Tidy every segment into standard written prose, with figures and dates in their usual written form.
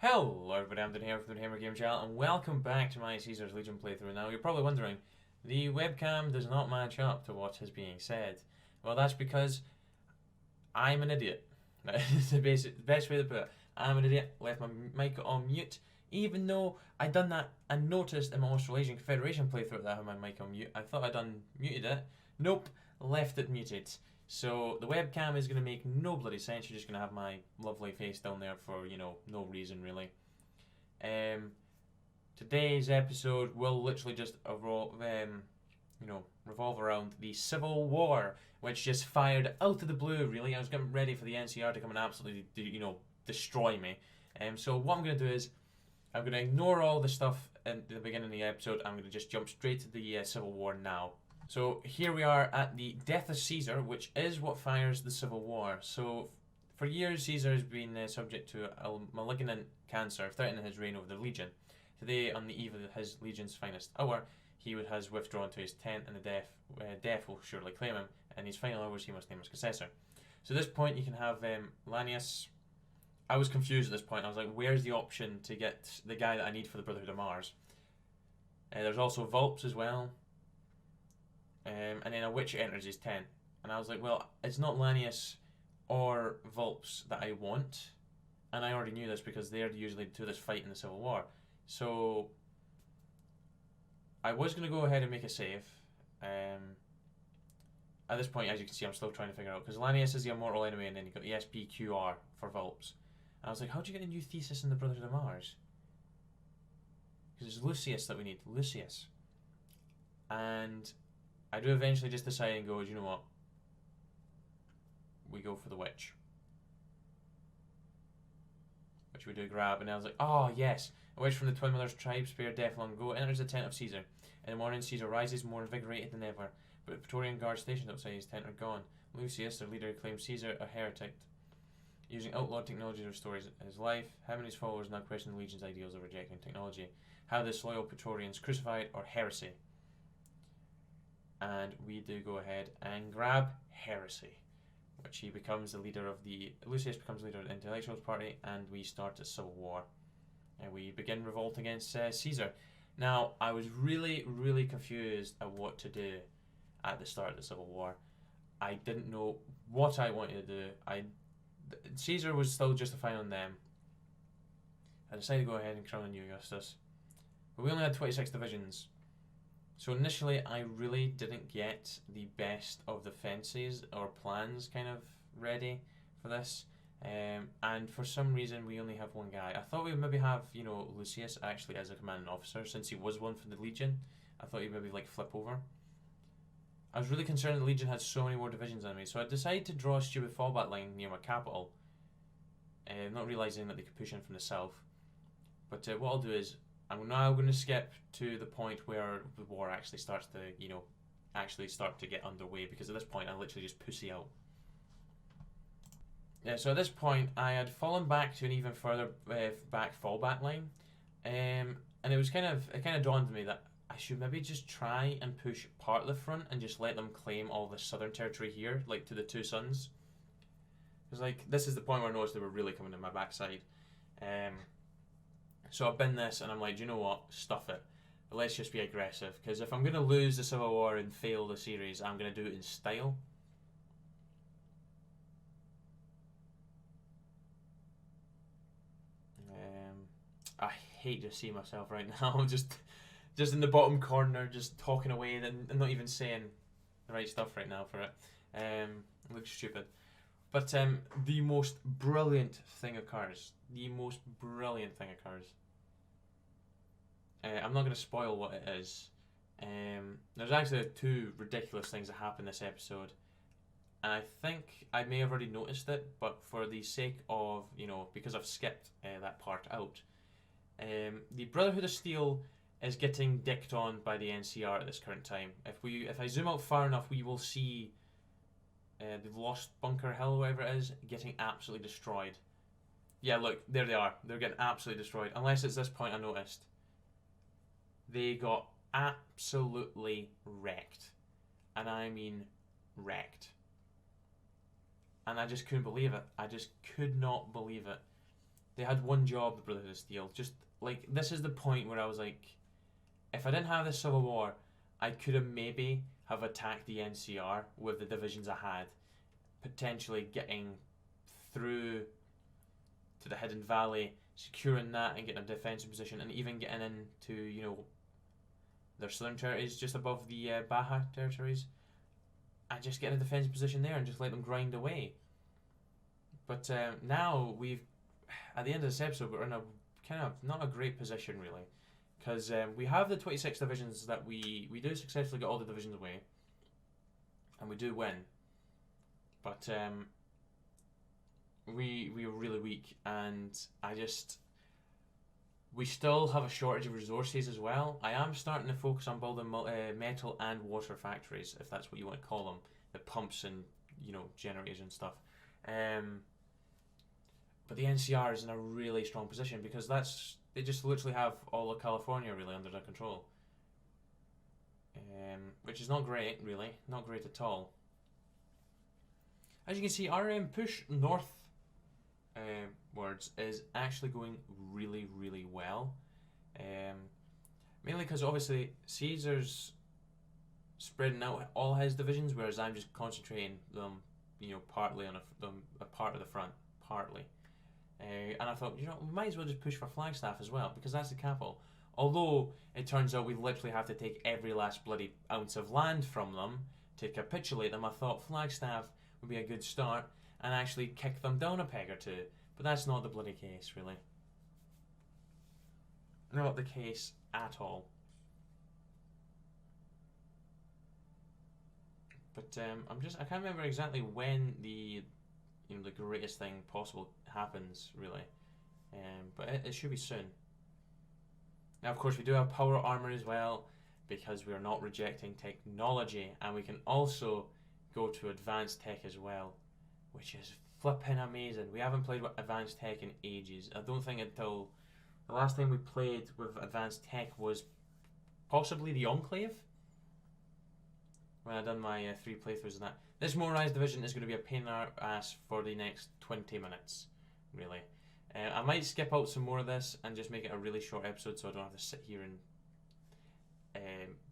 Hello everybody, I'm Dan here from the Hammer Game Channel and welcome back to my Caesar's Legion playthrough. Now you're probably wondering, the webcam does not match up to what is being said. Well, that's because I'm an idiot. That is the best way to put it. I'm an idiot, left my mic on mute, even though I'd done that and noticed in my Australasian Confederation playthrough that I had my mic on mute. I thought I'd muted it. Nope, left it muted. So the webcam is going to make no bloody sense. You're just going to have my lovely face down there for, no reason really. Today's episode will literally just revolve around the Civil War, which just fired out of the blue really. I was getting ready for the NCR to come and absolutely, destroy me. So what I'm going to do is, I'm going to ignore all the stuff at the beginning of the episode. I'm going to just jump straight to the Civil War now. So here we are at the death of Caesar, which is what fires the Civil War. So for years Caesar has been subject to a malignant cancer threatening his reign over the legion. Today, on the eve of his legion's finest hour, he has withdrawn to his tent, and the death will surely claim him. In his final hours he must name his Caeser. So at this point you can have Lanius. I was confused at this point. I was like, where's the option to get the guy that I need for the Brotherhood of Mars? There's also Vulps as well. And then a witch enters his tent. And I was like, well, it's not Lanius or Vulps that I want. And I already knew this because they're usually to this fight in the Civil War. So I was going to go ahead and make a save. At this point, as you can see, I'm still trying to figure out. Because Lanius is the immortal enemy, and then you've got the SPQR for Vulps. And I was like, how do you get a new thesis in the Brotherhood of Mars? Because it's Lucius that we need. Lucius. And I do eventually just decide and go, you know what? We go for the witch. Which we do grab, and I was like, oh yes! A witch from the Twin Mothers tribe, spared death long ago, enters the tent of Caesar. In the morning, Caesar rises more invigorated than ever, but the Praetorian guards stationed outside his tent are gone. Lucius, their leader, claims Caesar a heretic. Using outlawed technology to restore his life, him and his followers now question the legion's ideals of rejecting technology. How this loyal Praetorians crucified or heresy? And we do go ahead and grab heresy, which he becomes the leader of Lucius becomes the leader of the Intellectuals Party, and we start a civil war. And we begin revolt against Caesar. Now, I was really, really confused at what to do at the start of the Civil War. I didn't know what I wanted to do. Caesar was still justifying on them. I decided to go ahead and crown a new Augustus. But we only had 26 divisions. So initially, I really didn't get the best of the fences or plans kind of ready for this. And for some reason, we only have one guy. I thought we would maybe have, Lucius actually as a commanding officer, since he was one for the Legion. I thought he'd maybe flip over. I was really concerned the Legion had so many more divisions than me, so I decided to draw a stupid fallback line near my capital. Not realising that they could push in from the south. But what I'll do is, I'm now going to skip to the point where the war actually starts to, start to get underway, because at this point I literally just pussy out. Yeah, so at this point I had fallen back to an even further back fallback line, and it kind of dawned on me that I should maybe just try and push part of the front and just let them claim all the southern territory here, to the two sons. Because this is the point where I noticed they were really coming in my backside. So I've been this, and I'm like, do you know what? Stuff it. Let's just be aggressive. Because if I'm going to lose the Civil War and fail the series, I'm going to do it in style. I hate to see myself right now. just in the bottom corner, just talking away and not even saying the right stuff right now for it. It looks stupid. But the most brilliant thing occurs. I'm not going to spoil what it is. There's actually two ridiculous things that happen this episode. And I think I may have already noticed it, but for the sake of, because I've skipped that part out, the Brotherhood of Steel is getting dicked on by the NCR at this current time. If I zoom out far enough, we will see the Lost Bunker Hill, whatever it is, getting absolutely destroyed. Yeah, look, there they are. They're getting absolutely destroyed. Unless it's this point I noticed. They got absolutely wrecked. And I mean wrecked. And I just couldn't believe it. I just could not believe it. They had one job, the Brotherhood of Steel. Just like this is the point where I was like, if I didn't have this Civil War, I could have maybe have attacked the NCR with the divisions I had, potentially getting through to the Hidden Valley, securing that and getting a defensive position, and even getting into, you know, their southern territories just above the Baja territories, and just get in a defensive position there and just let them grind away. But now at the end of this episode, we're in a kind of not a great position really, because we have the 26 divisions that we do successfully get all the divisions away, and we do win. But we were really weak, and we still have a shortage of resources as well. I am starting to focus on building metal and water factories, if that's what you want to call them, the pumps and, you know, generators and stuff. But the NCR is in a really strong position because they just literally have all of California really under their control, which is not great really, not great at all. As you can see, our push north words is actually going really, really well. Mainly because obviously Caesar's spreading out all his divisions, whereas I'm just concentrating them, you know, partly on a part of the front, partly. And I thought, you know, we might as well just push for Flagstaff as well, because that's the capital. Although it turns out we literally have to take every last bloody ounce of land from them to capitulate them, I thought Flagstaff would be a good start and actually kick them down a peg or two. But that's not the bloody case, really. Not the case at all. But I can't remember exactly when the greatest thing possible happens, really. But it should be soon. Now, of course, we do have power armor as well, because we are not rejecting technology, and we can also go to advanced tech as well, which is flipping amazing. We haven't played with advanced tech in ages. I don't think until the last time we played with advanced tech was possibly the Enclave, when I done my 3 playthroughs of that. This motorized division is going to be a pain in the ass for the next 20 minutes, really. I might skip out some more of this and just make it a really short episode so I don't have to sit here and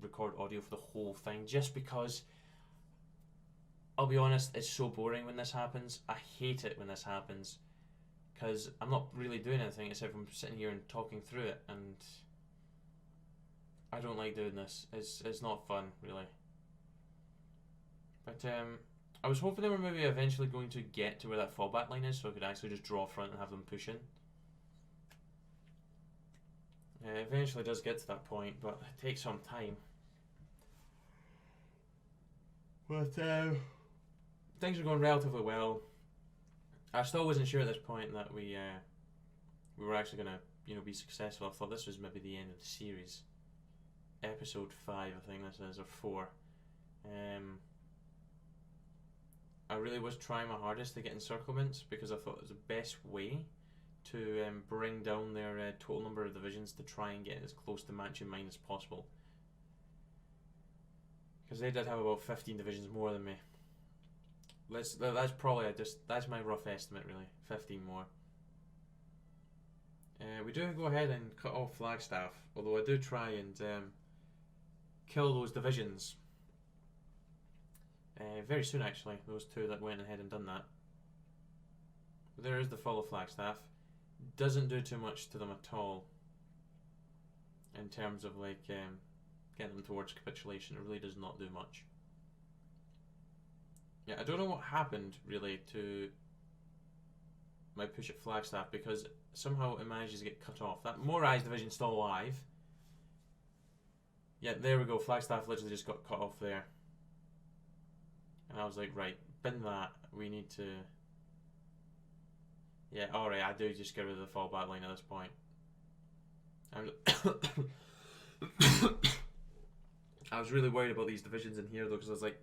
record audio for the whole thing, just because, I'll be honest, it's so boring when this happens. I hate it when this happens, because I'm not really doing anything except I'm sitting here and talking through it, and I don't like doing this. It's not fun, really. But I was hoping they were maybe eventually going to get to where that fallback line is, so I could actually just draw front and have them push in. It eventually does get to that point, but it takes some time. But things are going relatively well. I still wasn't sure at this point that we were actually going to be successful. I thought this was maybe the end of the series. Episode 5, I think this is, or 4. I really was trying my hardest to get encirclements because I thought it was the best way to bring down their total number of divisions to try and get as close to matching mine as possible. Because they did have about 15 divisions more than me. That's probably that's my rough estimate, really. 15 more. We do go ahead and cut off Flagstaff, although I do try and kill those divisions. Very soon, actually, those 2 that went ahead and done that. But there is the fall of Flagstaff. Doesn't do too much to them at all in terms of like getting them towards capitulation. It really does not do much. Yeah, I don't know what happened really to my push at Flagstaff, because somehow it manages to get cut off. That motorized division's still alive. Yeah, there we go. Flagstaff literally just got cut off there. And I was like, right, bin that. We need to... Yeah, alright, I do just get rid of the fallback line at this point. I was really worried about these divisions in here though, because I was like,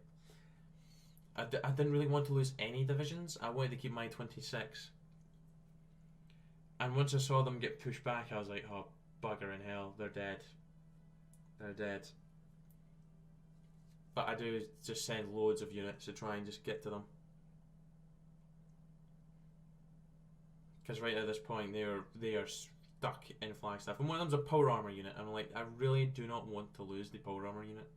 I didn't really want to lose any divisions. I wanted to keep my 26. And once I saw them get pushed back, I was like, oh, bugger in hell, they're dead. They're dead. But I do just send loads of units to try and just get to them. Because right at this point they are stuck in Flagstaff, and one of them's a power armor unit. I'm like, I really do not want to lose the power armor unit.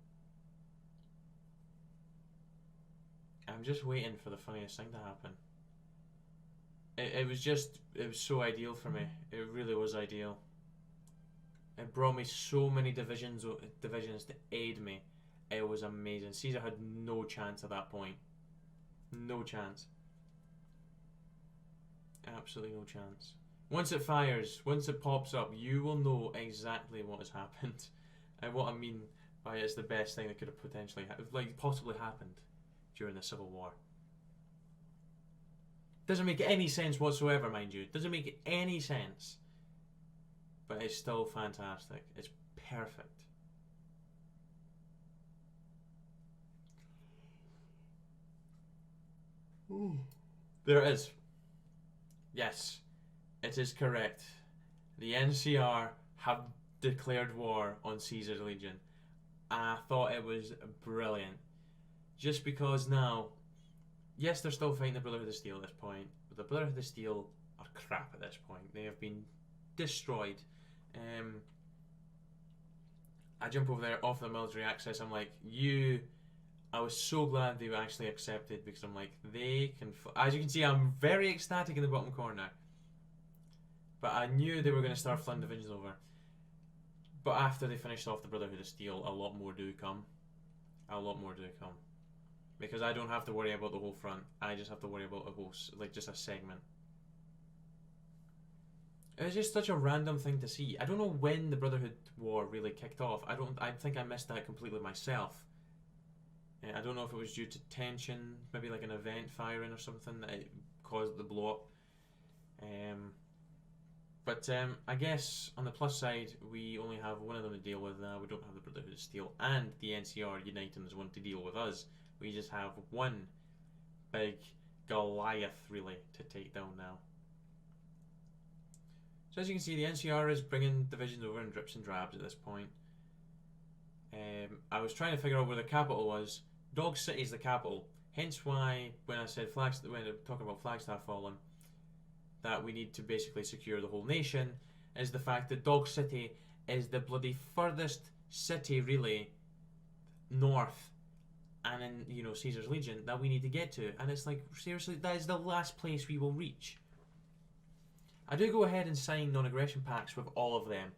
I'm just waiting for the funniest thing to happen. It was so ideal for me. It really was ideal. It brought me so many divisions to aid me. It was amazing. Caesar had no chance at that point. No chance. Absolutely no chance. Once it fires, once it pops up, you will know exactly what has happened. And what I mean by it's the best thing that could have potentially possibly happened during the Civil War. Doesn't make any sense whatsoever, mind you. Doesn't make any sense. But it's still fantastic. It's perfect. Ooh. There it is. Yes, it is correct. The NCR have declared war on Caesar's Legion. And I thought it was brilliant. Just because now, yes, they're still fighting the Brotherhood of Steel at this point, but the Brotherhood of Steel are crap at this point. They have been destroyed. I jump over there off the military access. I'm like, I was so glad they were actually accepted, because I'm like, they can. As you can see, I'm very ecstatic in the bottom corner. But I knew they were going to start flooding divisions over. But after they finished off the Brotherhood of Steel, a lot more do come. A lot more do come. Because I don't have to worry about the whole front. I just have to worry about a whole, just a segment. It was just such a random thing to see. I don't know when the Brotherhood War really kicked off. I think I missed that completely myself. I don't know if it was due to tension, maybe like an event firing or something that it caused the blow up. But I guess on the plus side, we only have one of them to deal with now. We don't have the Brotherhood of Steel and the NCR uniting as one to deal with us. We just have one big Goliath, really, to take down now. So as you can see, the NCR is bringing divisions over in drips and drabs at this point. I was trying to figure out where the capital was. Dog City is the capital. Hence why, when I said when I'm talking about Flagstaff falling, that we need to basically secure the whole nation, is the fact that Dog City is the bloody furthest city, really, north, and in Caesar's Legion that we need to get to. And it's like, seriously, that is the last place we will reach. I do go ahead and sign non-aggression pacts with all of them,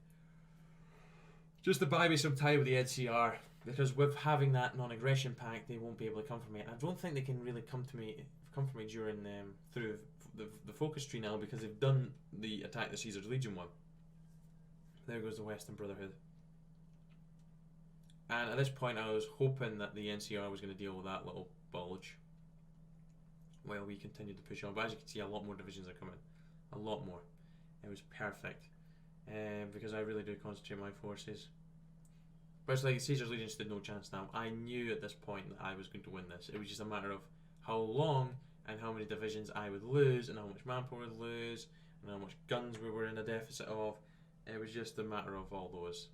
just to buy me some time with the NCR, because with having that non-aggression pact, they won't be able to come for me. I don't think they can really come for me during through the focus tree now, because they've done the attack the Caesar's Legion one. There goes the Western Brotherhood. And at this point, I was hoping that the NCR was going to deal with that little bulge while we continued to push on. But as you can see, a lot more divisions are coming. A lot more. It was perfect. Because I really do concentrate my forces. But it's like Caesar's Legion stood no chance now. I knew at this point that I was going to win this. It was just a matter of how long and how many divisions I would lose, and how much manpower I would lose, and how much guns we were in a deficit of. It was just a matter of all those.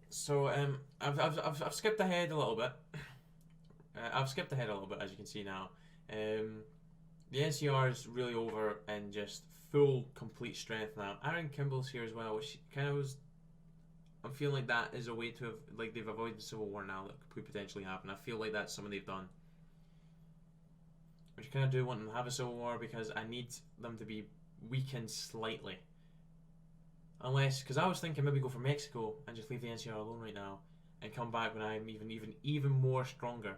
So I've skipped ahead a little bit. As you can see now. The NCR is really over and just full, complete strength now. Aaron Kimball's here as well, which kind of was. I'm feeling like that is a way to have, they've avoided the Civil War now that could potentially happen. I feel like that's something they've done. Which I kind of do want them to have a Civil War, because I need them to be weakened slightly. Unless, because I was thinking maybe go for Mexico and just leave the NCR alone right now and come back when I'm even more stronger.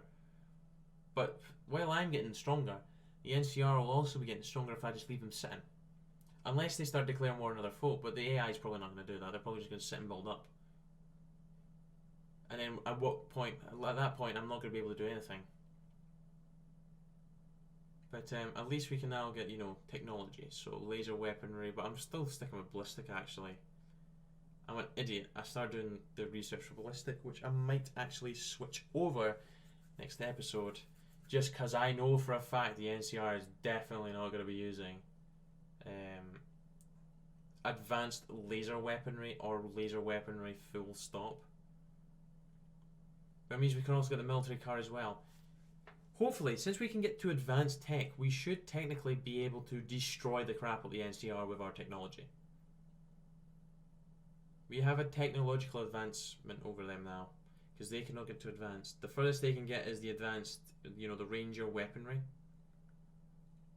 But while I'm getting stronger, the NCR will also be getting stronger if I just leave them sitting. Unless they start declaring war on other folk, but the AI is probably not going to do that. They're probably just going to sit and build up. And then at that point, I'm not going to be able to do anything. But at least we can now get, technology. So laser weaponry, but I'm still sticking with ballistic, actually. I'm an idiot. I started doing the research for ballistic, which I might actually switch over next episode. Just because I know for a fact the NCR is definitely not going to be using advanced laser weaponry or laser weaponry full stop. That means we can also get the military car as well. Hopefully, since we can get to advanced tech, we should technically be able to destroy the crap of the NCR with our technology. We have a technological advancement over them now, because they cannot get to advanced. The furthest they can get is the advanced, you know, the Ranger weaponry.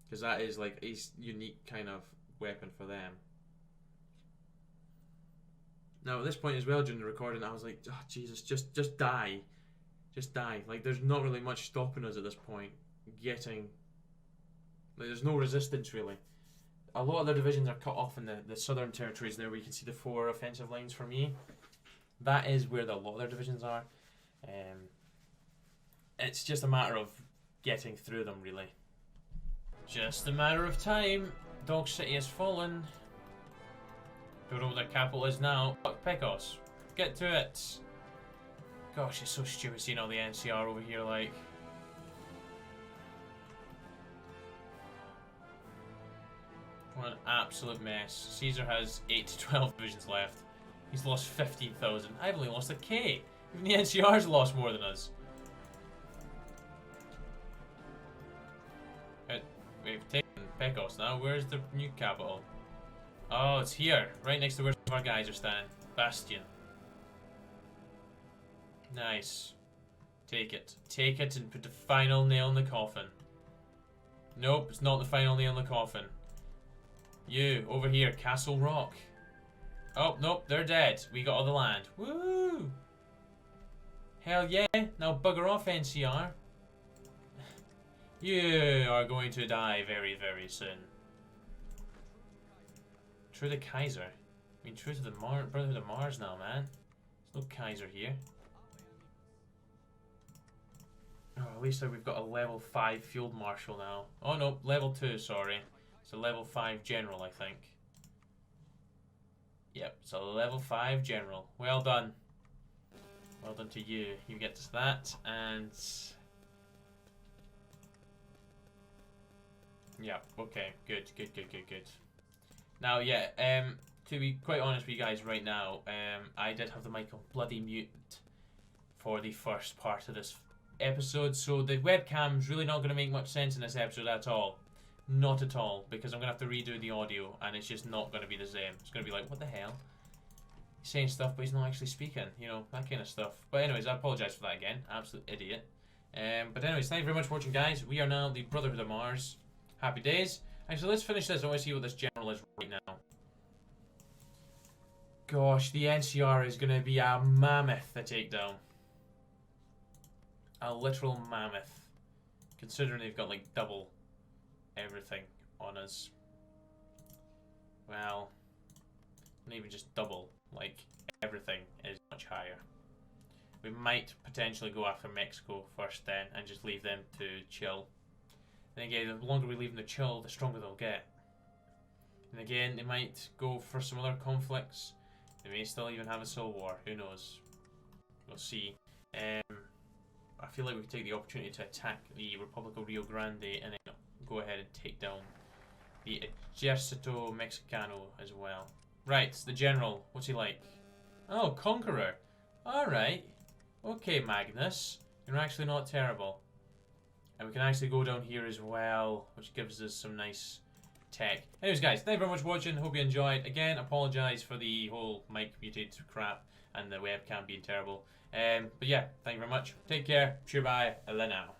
Because that is like a unique kind of weapon for them. Now at this point as well during the recording, I was like, oh Jesus, just die. Just die. Like, there's not really much stopping us at this point. Getting... Like, there's no resistance, really. A lot of their divisions are cut off in the southern territories there, where you can see the 4 offensive lines for me. That is where a lot of their divisions are. It's just a matter of getting through them, really. Just a matter of time. Dog City has fallen. Don't know what their capital is now. Fuck Pecos. Get to it. Gosh, it's so stupid seeing all the NCR over here, like... What an absolute mess. Caesar has 8 to 12 divisions left. He's lost 15,000. I've only lost a K. Even the NCR's lost more than us. We've taken Pecos now. Where's the new capital? Oh, it's here. Right next to where some of our guys are standing. Bastion. Nice. Take it. Take it and put the final nail in the coffin. Nope, it's not the final nail in the coffin. You, over here, Castle Rock. Oh, nope, they're dead. We got all the land. Woo! Hell yeah. Now bugger off, NCR. You are going to die very, very soon. True to Caeser. I mean, true to the Brotherhood of Mars now, man. There's no Caeser here. Oh, at least we've got a level 5 field marshal now. Oh no, level 2, sorry. It's a level 5 general, I think. Yep, it's a level 5 general. Well done. Well done to you. You get to that, and... Yeah, okay, good. Now, yeah, to be quite honest with you guys right now, I did have the mic on bloody mute for the first part of this episode, so the webcam's really not going to make much sense in this episode at all. Not at all, because I'm going to have to redo the audio, and it's just not going to be the same. It's going to be like, what the hell? He's saying stuff, but he's not actually speaking, you know, that kind of stuff. But anyways, I apologise for that again. Absolute idiot. But anyways, thank you very much for watching, guys. We are now the Brotherhood of Mars. Happy days. Actually, let's finish this. I want to see what this general is right now. Gosh, the NCR is going to be a mammoth to take down. A literal mammoth. Considering they've got like double everything on us. Well, not even just double. Like, everything is much higher. We might potentially go after Mexico first then and just leave them to chill. And again, the longer we leave them to chill, the stronger they'll get. And again, they might go for some other conflicts. They may still even have a civil war. Who knows? We'll see. I feel like we could take the opportunity to attack the Republic of Rio Grande and then go ahead and take down the Ejército Mexicano as well. Right, the general. What's he like? Oh, Conqueror. Alright. Okay, Magnus. You're actually not terrible. And we can actually go down here as well, which gives us some nice tech. Anyways, guys, thank you very much for watching. Hope you enjoyed. Again, apologise for the whole mic muted crap and the webcam being terrible. But yeah, thank you very much. Take care. Cheer bye. Now.